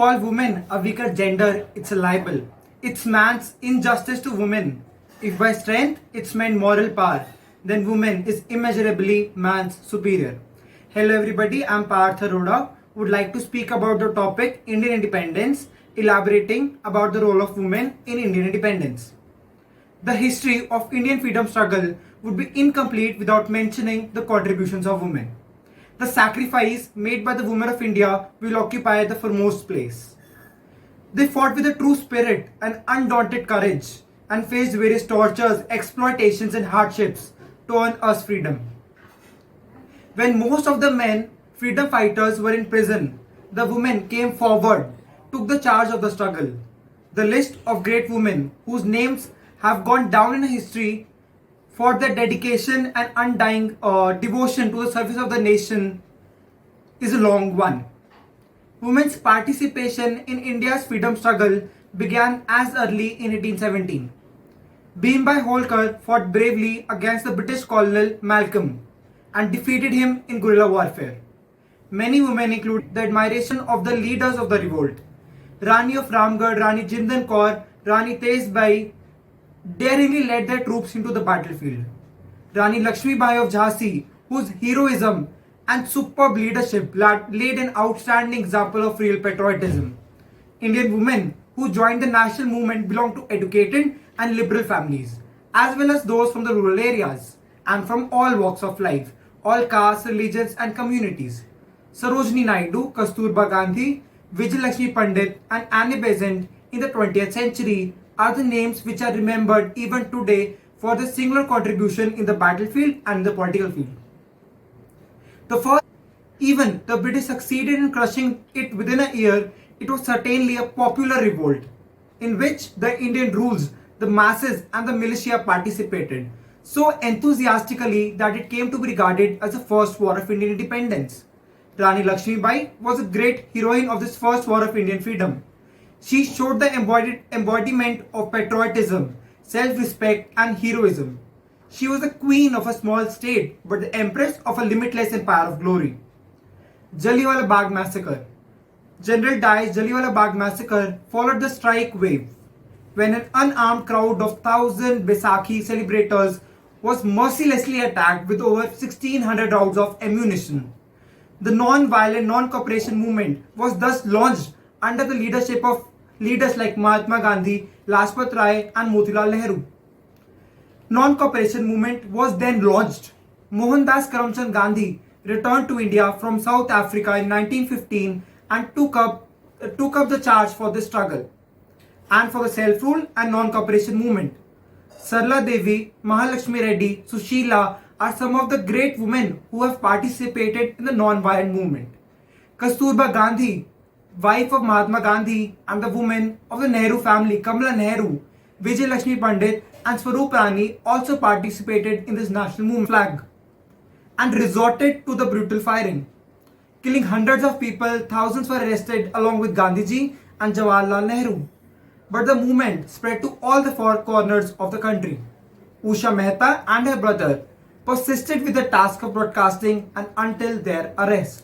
call women a weaker gender, it's a libel. It's man's injustice to women. If by strength it's meant moral power, then woman is immeasurably man's superior. Hello everybody, I'm Parth Arora. Would like to speak about the topic Indian independence, elaborating about the role of women in Indian independence. The history of Indian freedom struggle would be incomplete without mentioning the contributions of women. The sacrifice made by the women of India will occupy the foremost place. They fought with a true spirit and undaunted courage and faced various tortures, exploitations and hardships to earn us freedom. When most of the men, freedom fighters, were in prison, the women came forward, took the charge of the struggle. The list of great women whose names have gone down in history for their dedication and undying devotion to the service of the nation is a long one. Women's participation in India's freedom struggle began as early in 1817. Bhimbai Holkar fought bravely against the British colonel Malcolm and defeated him in guerrilla warfare. Many women include the admiration of the leaders of the revolt. Rani of Ramgarh, Rani Jindan Kaur, Rani Tezbai daringly led their troops into the battlefield. Rani Lakshmi Bai of Jhansi, whose heroism and superb leadership laid an outstanding example of real patriotism. Indian women who joined the national movement belonged to educated and liberal families, as well as those from the rural areas and from all walks of life, all castes, religions and communities. Sarojini Naidu, Kasturba Gandhi, Vijayalakshmi Pandit and Annie Besant in the 20th century are the names which are remembered even today for their singular contribution in the battlefield and the political field. Even the British succeeded in crushing it within a year. It was certainly a popular revolt in which the Indian rules, the masses and the militia participated so enthusiastically that it came to be regarded as the first war of Indian independence. Rani Lakshmi Bai was a great heroine of this first war of Indian freedom. She showed the embodiment of patriotism, self-respect and heroism. She was the queen of a small state but the empress of a limitless empire of glory. Jallianwala Bagh Massacre. General Dye's Jallianwala Bagh Massacre followed the strike wave when an unarmed crowd of 1,000 Baisakhi celebrators was mercilessly attacked with over 1,600 rounds of ammunition. The non-violent non-cooperation movement was thus launched under the leadership of leaders like Mahatma Gandhi, Lajpat Rai and Motilal Nehru. Non-cooperation movement was then launched. Mohandas Karamchand Gandhi returned to India from South Africa in 1915 and took up the charge for this struggle and for the self-rule and non-cooperation movement. Sarla Devi, Mahalakshmi Reddy, Sushila are some of the great women who have participated in the non-violent movement. Kasturba Gandhi, wife of Mahatma Gandhi and the woman of the Nehru family, Kamala Nehru, Vijayalakshmi Pandit and Swarup Rani also participated in this national movement flag and resorted to the brutal firing. Killing hundreds of people, thousands were arrested along with Gandhiji and Jawaharlal Nehru. But the movement spread to all the four corners of the country. Usha Mehta and her brother persisted with the task of broadcasting and until their arrest.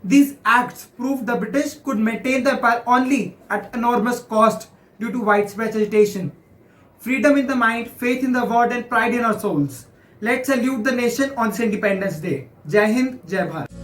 These acts proved the British could maintain the empire only at enormous cost due to widespread agitation. Freedom in the mind, faith in the word and pride in our souls. Let's salute the nation on its Independence Day. Jai Hind, Jai Bharat.